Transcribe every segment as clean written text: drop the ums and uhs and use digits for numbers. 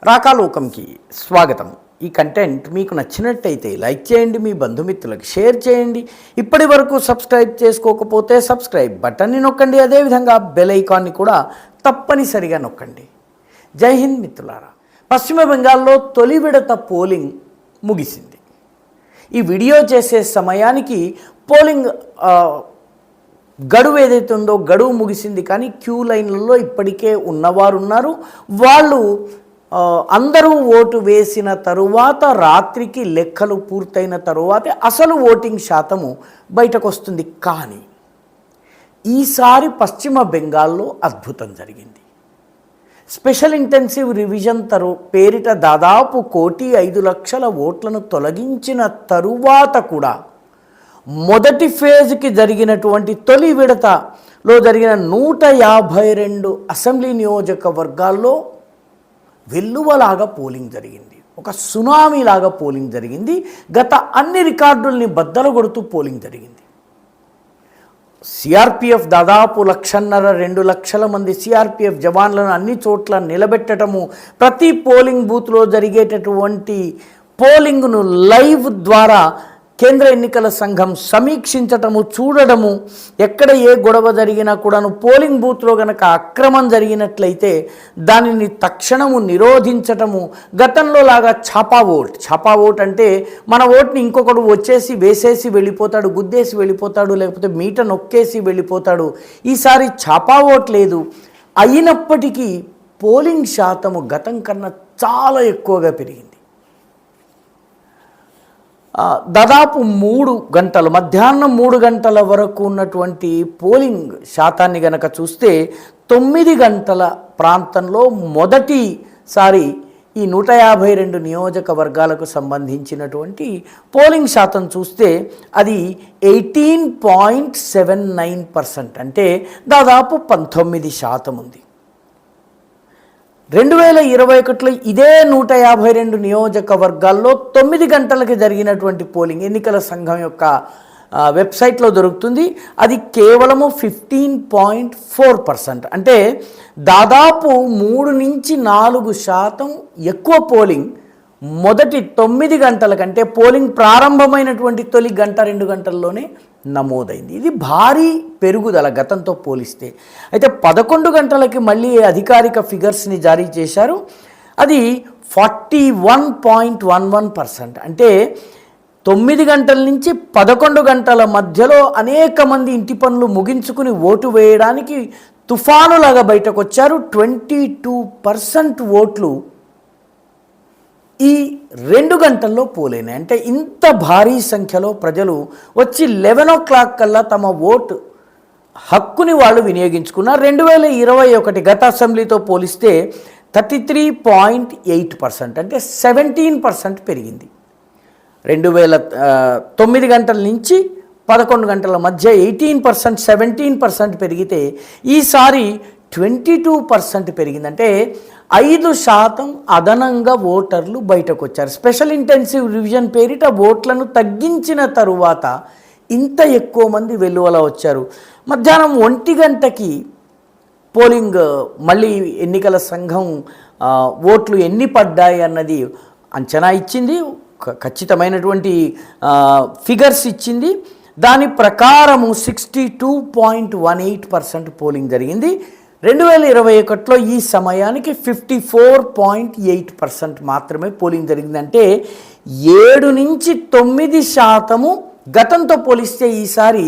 రాకాలోకంకి స్వాగతం. ఈ కంటెంట్ మీకు నచ్చినట్టయితే లైక్ చేయండి, మీ బంధుమిత్రులకు షేర్ చేయండి. ఇప్పటి వరకు సబ్స్క్రైబ్ చేసుకోకపోతే సబ్స్క్రైబ్ బటన్ని నొక్కండి. అదేవిధంగా బెల్ ఐకాన్ని కూడా తప్పనిసరిగా నొక్కండి. జై హింద్ మిత్రులారా. పశ్చిమ బెంగాల్లో తొలి విడత పోలింగ్ ముగిసింది. ఈ వీడియో చేసే సమయానికి పోలింగ్ గడువు ఏదైతే ఉందో గడువు ముగిసింది, కానీ క్యూ లైన్లలో ఇప్పటికే ఉన్నవారు ఉన్నారు. వాళ్ళు అందరూ ఓటు వేసిన తరువాత రాత్రికి లెక్కలు పూర్తయిన తరువాతే అసలు ఓటింగ్ శాతము బయటకు వస్తుంది. కానీ ఈసారి పశ్చిమ బెంగాల్లో అద్భుతం జరిగింది. స్పెషల్ ఇంటెన్సివ్ రివిజన్ పేరిట దాదాపు 1,05,00,000 ఓట్లను తొలగించిన తరువాత కూడా మొదటి ఫేజ్కి జరిగినటువంటి తొలి విడతలో జరిగిన 152 అసెంబ్లీ నియోజకవర్గాల్లో వెల్లువలాగా పోలింగ్ జరిగింది. ఒక సునామీలాగా పోలింగ్ జరిగింది. గత అన్ని రికార్డుల్ని బద్దలు కొడుతూ పోలింగ్ జరిగింది. సిఆర్పిఎఫ్ దాదాపు 1,50,000 2 లక్షల మంది సిఆర్పిఎఫ్ జవాన్లను అన్ని చోట్ల నిలబెట్టడము, ప్రతి పోలింగ్ బూత్లో జరిగేటటువంటి పోలింగ్ను లైవ్ ద్వారా కేంద్ర ఎన్నికల సంఘం సమీక్షించటము, చూడడము, ఎక్కడ ఏ గొడవ జరిగినా కూడాను పోలింగ్ బూత్లో కనుక అక్రమం జరిగినట్లయితే దానిని తక్షణము నిరోధించటము. గతంలో లాగా ఛాపా ఓట్ అంటే మన ఓట్ని ఇంకొకడు వచ్చేసి వేసేసి వెళ్ళిపోతాడు, గుద్దేసి వెళ్ళిపోతాడు, లేకపోతే మీట నొక్కేసి వెళ్ళిపోతాడు. ఈసారి ఛాపా ఓట్ లేదు. అయినప్పటికీ పోలింగ్ శాతము గతం కన్నా చాలా ఎక్కువగా పెరిగింది. దాదాపు 3 గంటలు, మధ్యాహ్నం 3 గంటల వరకు ఉన్నటువంటి పోలింగ్ శాతాన్ని గనక చూస్తే 9 గంటల ప్రాంతంలో మొదటిసారి ఈ 152 నియోజకవర్గాలకు సంబంధించినటువంటి పోలింగ్ శాతం చూస్తే అది 18.79%, అంటే దాదాపు 19% ఉంది. 2021లో ఇదే 152 నియోజకవర్గాల్లో 9 గంటలకి జరిగినటువంటి పోలింగ్ ఎన్నికల సంఘం యొక్క వెబ్సైట్లో దొరుకుతుంది. అది కేవలము 15.4%, అంటే దాదాపు 3 నుంచి 4% ఎక్కువ పోలింగ్ మొదటి 9 గంటల కంటే పోలింగ్ ప్రారంభమైనటువంటి తొలి గంట 2 గంటల్లోనే నమోదైంది. ఇది భారీ పెరుగుదల గతంతో పోలిస్తే. అయితే 11 గంటలకి మళ్ళీ అధికారిక ఫిగర్స్ని జారీ చేశారు. అది 41.11%, అంటే 9 గంటల నుంచి 11 గంటల మధ్యలో అనేక మంది ఇంటి పనులు ముగించుకుని ఓటు వేయడానికి తుఫానులాగా బయటకు వచ్చారు. 22% ఓట్లు ఈ 2 గంటల్లో పోలేనాయి. అంటే ఇంత భారీ సంఖ్యలో ప్రజలు వచ్చి 11 o'clock కల్లా తమ ఓటు హక్కుని వాళ్ళు వినియోగించుకున్నారు. 2021 గత అసెంబ్లీతో పోలిస్తే 33.8%, అంటే 17% పెరిగింది. 2009 గంటల నుంచి 11 గంటల మధ్య 18%, 17% పెరిగితే ఈసారి 22% పెరిగింది. అంటే 5% అదనంగా ఓటర్లు బయటకు వచ్చారు. స్పెషల్ ఇంటెన్సివ్ రివిజన్ పేరిట ఓట్లను తగ్గించిన తరువాత ఇంత ఎక్కువ మంది వెలువల వచ్చారు. మధ్యాహ్నం 1 గంటకి పోలింగ్ మళ్ళీ ఎన్నికల సంఘం ఓట్లు ఎన్ని పడ్డాయి అన్నది అంచనా ఇచ్చింది, ఖచ్చితమైనటువంటి ఫిగర్స్ ఇచ్చింది. దాని ప్రకారము 62.18% పోలింగ్ జరిగింది. 2021లో ఈ సమయానికి 54.8% మాత్రమే పోలింగ్ జరిగింది. అంటే 7 నుంచి 9% గతంతో పోలిస్తే ఈసారి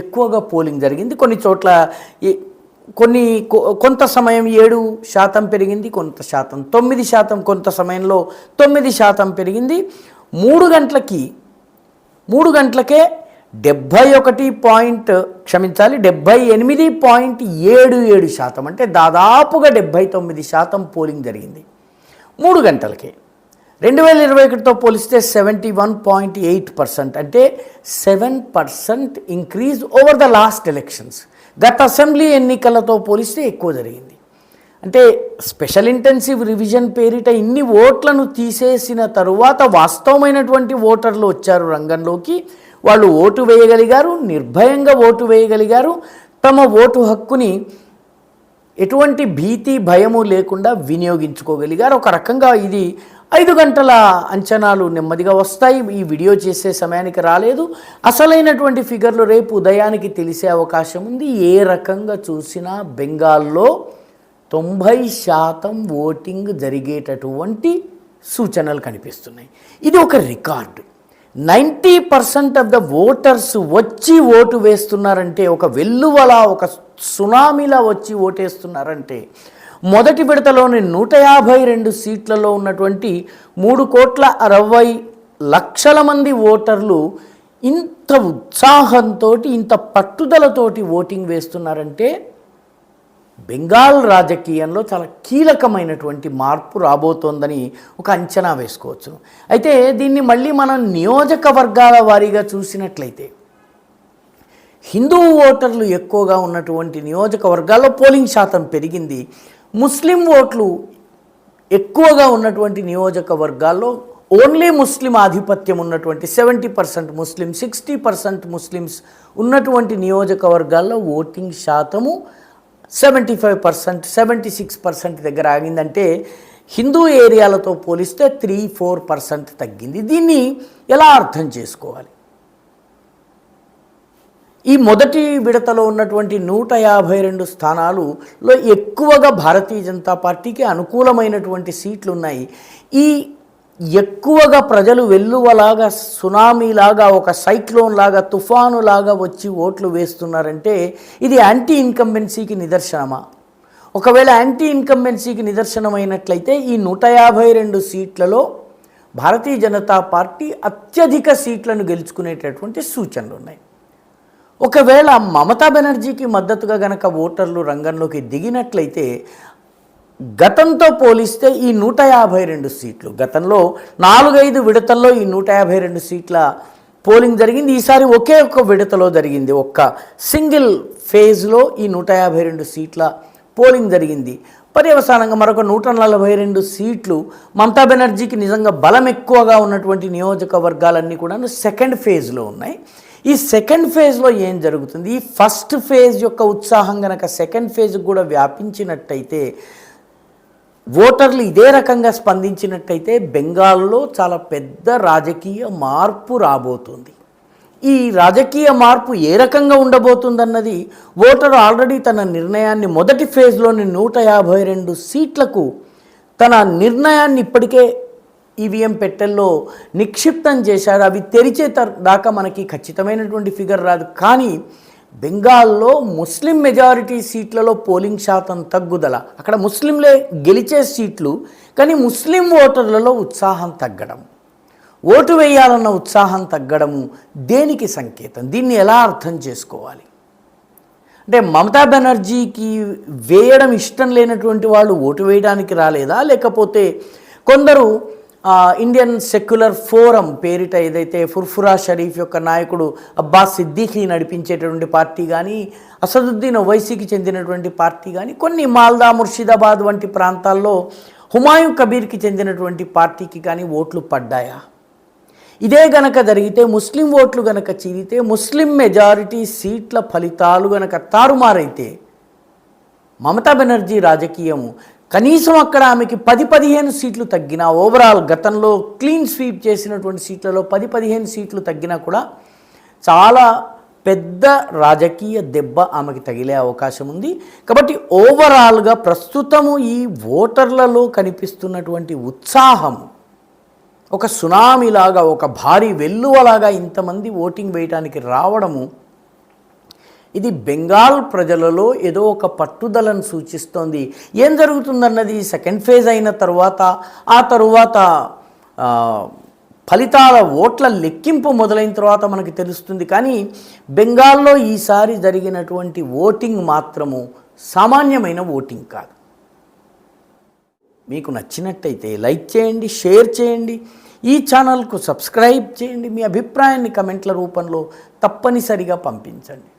ఎక్కువగా పోలింగ్ జరిగింది. కొన్ని చోట్ల కొంత సమయం 7% పెరిగింది, కొంత శాతం 9%, కొంత సమయంలో 9% పెరిగింది. 3 గంటలకే 78.77%, అంటే దాదాపుగా 79% పోలింగ్ జరిగింది 3 గంటలకే. 2021తో పోలిస్తే 71.8%, అంటే 7% increase over the last elections. గత అసెంబ్లీ ఎన్నికలతో పోలిస్తే ఎక్కువ జరిగింది. అంటే స్పెషల్ ఇంటెన్సివ్ రివిజన్ పేరిట ఇన్ని ఓట్లను తీసేసిన తరువాత వాస్తవమైనటువంటి ఓటర్లు వచ్చారు రంగంలోకి. వాళ్ళు ఓటు వేయగలిగారు, నిర్భయంగా ఓటు వేయగలిగారు, తమ ఓటు హక్కుని ఎటువంటి భీతి భయము లేకుండా వినియోగించుకోగలిగారు. ఒక రకంగా ఇది 5 గంటల అంచనాలు నెమ్మదిగా వస్తాయి. ఈ వీడియో చేసే సమయానికి రాలేదు. అసలైనటువంటి ఫిగర్లు రేపు ఉదయానికి తెలిసే అవకాశం ఉంది. ఏ రకంగా చూసినా బెంగాల్లో 90% ఓటింగ్ జరిగేటటువంటి సూచనలు కనిపిస్తున్నాయి. ఇది ఒక రికార్డు. 90% ఆఫ్ ద ఓటర్స్ వచ్చి ఓటు వేస్తున్నారంటే, ఒక వెల్లువలా ఒక సునామీలా వచ్చి ఓటేస్తున్నారంటే, మొదటి విడతలోని 152 సీట్లలో ఉన్నటువంటి 3,60,00,000 మంది ఓటర్లు ఇంత ఉత్సాహంతో ఇంత పట్టుదలతోటి ఓటింగ్ వేస్తున్నారంటే బెంగాల్ రాజకీయంలో చాలా కీలకమైనటువంటి మార్పు రాబోతోందని ఒక అంచనా వేసుకోవచ్చు. అయితే దీన్ని మళ్ళీ మనం నియోజకవర్గాల వారీగా చూసినట్లయితే హిందూ ఓటర్లు ఎక్కువగా ఉన్నటువంటి నియోజకవర్గాల్లో పోలింగ్ శాతం పెరిగింది. ముస్లిం ఓట్లు ఎక్కువగా ఉన్నటువంటి నియోజకవర్గాల్లో ఓన్లీ ముస్లిం ఆధిపత్యం ఉన్నటువంటి 70% ముస్లిం, 60% ముస్లిమ్స్ ఉన్నటువంటి నియోజకవర్గాల్లో ఓటింగ్ శాతము 75%, 76% దగ్గర ఆగిందంటే హిందూ ఏరియాలతో పోలిస్తే 3-4% తగ్గింది. దీన్ని ఎలా అర్థం చేసుకోవాలి? ఈ మొదటి విడతలో ఉన్నటువంటి 152 స్థానాలలో ఎక్కువగా భారతీయ జనతా పార్టీకి అనుకూలమైనటువంటి సీట్లు ఉన్నాయి. ఈ ఎక్కువగా ప్రజలు వెల్లువలాగా, సునామీలాగా, ఒక సైక్లోన్ లాగా, తుఫాను లాగా వచ్చి ఓట్లు వేస్తున్నారంటే ఇది యాంటీ ఇన్కంబెన్సీకి నిదర్శనమా? ఒకవేళ యాంటీ ఇన్కంబెన్సీకి నిదర్శనమైనట్లయితే ఈ 152 సీట్లలో భారతీయ జనతా పార్టీ అత్యధిక సీట్లను గెలుచుకునేటటువంటి సూచనలు ఉన్నాయి. ఒకవేళ మమతా బెనర్జీకి మద్దతుగా గనక ఓటర్లు రంగంలోకి దిగినట్లయితే గతంతో పోలిస్తే ఈ 152 సీట్లు, గతంలో 4-5 విడతల్లో ఈ 152 సీట్ల పోలింగ్ జరిగింది. ఈసారి ఒకే ఒక్క విడతలో జరిగింది. ఒక్క సింగిల్ ఫేజ్లో ఈ 152 సీట్ల పోలింగ్ జరిగింది. పర్యవసానంగా మరొక 142 సీట్లు మమతా బెనర్జీకి నిజంగా బలం ఎక్కువగా ఉన్నటువంటి నియోజకవర్గాలన్నీ కూడా సెకండ్ ఫేజ్లో ఉన్నాయి. ఈ సెకండ్ ఫేజ్లో ఏం జరుగుతుంది? ఈ ఫస్ట్ ఫేజ్ యొక్క ఉత్సాహం గనక సెకండ్ ఫేజ్కి కూడా వ్యాపించినట్టయితే, ఓటర్లు ఇదే రకంగా స్పందించినట్టయితే బెంగాల్లో చాలా పెద్ద రాజకీయ మార్పు రాబోతుంది. ఈ రాజకీయ మార్పు ఏ రకంగా ఉండబోతుందన్నది ఓటరు ఆల్రెడీ తన నిర్ణయాన్ని మొదటి ఫేజ్లోని 152 సీట్లకు తన నిర్ణయాన్ని ఇప్పటికే ఈవీఎం పెట్టెల్లో నిక్షిప్తం చేశారు. అవి తెరిచే దాకా మనకి ఖచ్చితమైనటువంటి ఫిగర్ రాదు. కానీ బెంగాల్లో ముస్లిం మెజారిటీ సీట్లలో పోలింగ్ శాతం తగ్గుదల, అక్కడ ముస్లింలే గెలిచే సీట్లు, కానీ ముస్లిం ఓటర్లలో ఉత్సాహం తగ్గడం, ఓటు వేయాలన్న ఉత్సాహం తగ్గడము దేనికి సంకేతం? దీన్ని ఎలా అర్థం చేసుకోవాలి? అంటే మమతా బెనర్జీకి వేయడం ఇష్టం లేనటువంటి వాళ్ళు ఓటు వేయడానికి రాలేదా? లేకపోతే కొందరు ఇండియన్ సెక్యులర్ ఫోరం పేరిట ఏదైతే ఫుర్ఫురా షరీఫ్ యొక్క నాయకుడు అబ్బాస్ సిద్దికీ నడిపించేటటువంటి పార్టీ కానీ, అసదుద్దీన్ ఓవైసీకి చెందినటువంటి పార్టీ కానీ, కొన్ని మాల్దా, ముర్షిదాబాద్ వంటి ప్రాంతాల్లో హుమాయూం కబీర్కి చెందినటువంటి పార్టీకి కానీ ఓట్లు పడ్డాయా? ఇదే గనక జరిగితే, ముస్లిం ఓట్లు గనక చీరితే, ముస్లిం మెజారిటీ సీట్ల ఫలితాలు గనక తారుమారైతే మమతా బెనర్జీ రాజకీయము కనీసం అక్కడ ఆమెకి 10-15 సీట్లు తగ్గినా, ఓవరాల్ గతంలో క్లీన్ స్వీప్ చేసినటువంటి సీట్లలో 10-15 సీట్లు తగ్గినా కూడా చాలా పెద్ద రాజకీయ దెబ్బ ఆమెకి తగిలే అవకాశం ఉంది. కాబట్టి ఓవరాల్గా ప్రస్తుతము ఈ ఓటర్లలో కనిపిస్తున్నటువంటి ఉత్సాహము ఒక సునామీలాగా, ఒక భారీ వెల్లువలాగా ఇంతమంది ఓటింగ్ వేయడానికి రావడము, ఇది బెంగాల్ ప్రజలలో ఏదో ఒక పట్టుదలను సూచిస్తోంది. ఏం జరుగుతుందన్నది సెకండ్ ఫేజ్ అయిన తర్వాత, ఆ తరువాత ఫలితాల ఓట్ల లెక్కింపు మొదలైన తర్వాత మనకి తెలుస్తుంది. కానీ బెంగాల్లో ఈసారి జరిగినటువంటి ఓటింగ్ మాత్రము సామాన్యమైన ఓటింగ్ కాదు. మీకు నచ్చినట్టయితే లైక్ చేయండి, షేర్ చేయండి, ఈ ఛానల్కు సబ్స్క్రైబ్ చేయండి. మీ అభిప్రాయాన్ని కమెంట్ల రూపంలో తప్పనిసరిగా పంపించండి.